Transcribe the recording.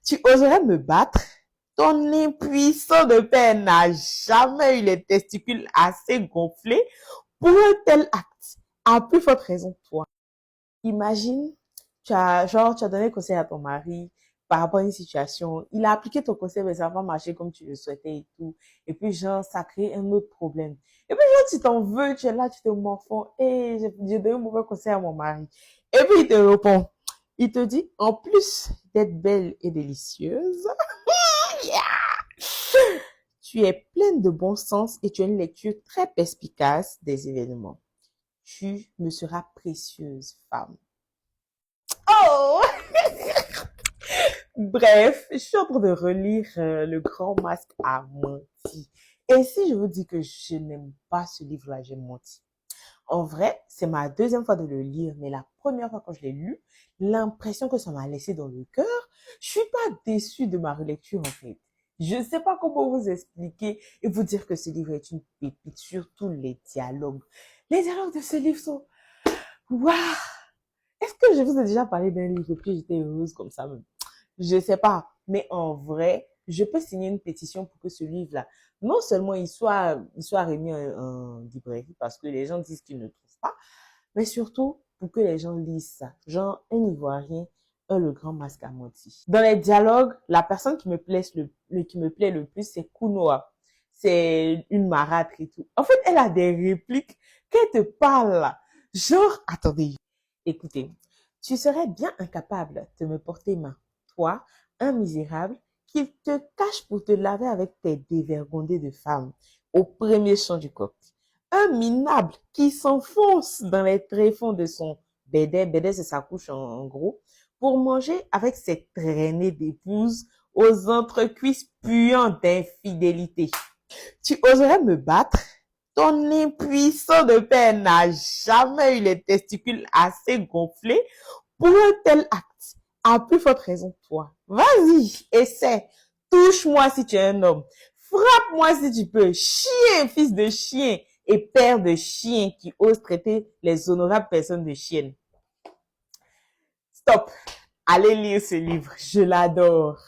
Tu oserais me battre? Ton impuissant de père n'a jamais eu les testicules assez gonflés pour un tel acte. À plus forte raison, toi. Imagine, tu as donné conseil à ton mari par rapport à une situation. Il a appliqué ton conseil, mais ça n'a pas marché comme tu le souhaitais et tout. Et puis, genre, ça crée un autre problème. Et puis, genre, tu t'en veux, tu es là, tu te morfonds. Et j'ai donné un mauvais conseil à mon mari. Et puis, il te répond. Il te dit, en plus d'être belle et délicieuse, tu es pleine de bon sens et tu as une lecture très perspicace des événements. Tu me seras précieuse, femme. Oh! Bref, je suis en train de relire Le Grand Masque a menti. Et si je vous dis que je n'aime pas ce livre-là, j'ai menti. En vrai, c'est ma deuxième fois de le lire, mais la première fois quand je l'ai lu, l'impression que ça m'a laissé dans le cœur, je suis pas déçue de ma relecture en fait. Je ne sais pas comment vous expliquer et vous dire que ce livre est une pépite, surtout les dialogues. Les dialogues de ce livre sont... Waouh! Est-ce que je vous ai déjà parlé d'un livre et puis j'étais heureuse comme ça même? Je sais pas, mais en vrai, je peux signer une pétition pour que ce livre-là, non seulement il soit remis en librairie parce que les gens disent qu'ils ne trouvent pas, mais surtout pour que les gens lisent ça. Genre, un Ivoirien, le grand masque a menti. Dans les dialogues, la personne qui me plaît qui me plaît le plus, c'est Kunoa. C'est une marâtre et tout. En fait, elle a des répliques qu'elle te parle là. Genre, attendez, écoutez, tu serais bien incapable de me porter main, toi, un misérable, qui te cache pour te laver avec tes dévergondés de femmes au premier chant du coq. Un minable qui s'enfonce dans les tréfonds de son bédé c'est sa couche en gros, pour manger avec ses traînées d'épouses aux entrecuisses puants d'infidélité. Tu oserais me battre? Ton impuissant de père n'a jamais eu les testicules assez gonflés pour un tel acte. À plus forte raison, toi. Vas-y, essaie. Touche-moi si tu es un homme. Frappe-moi si tu peux. Chien, fils de chien et père de chien qui ose traiter les honorables personnes de chiennes. Stop. Allez lire ce livre. Je l'adore.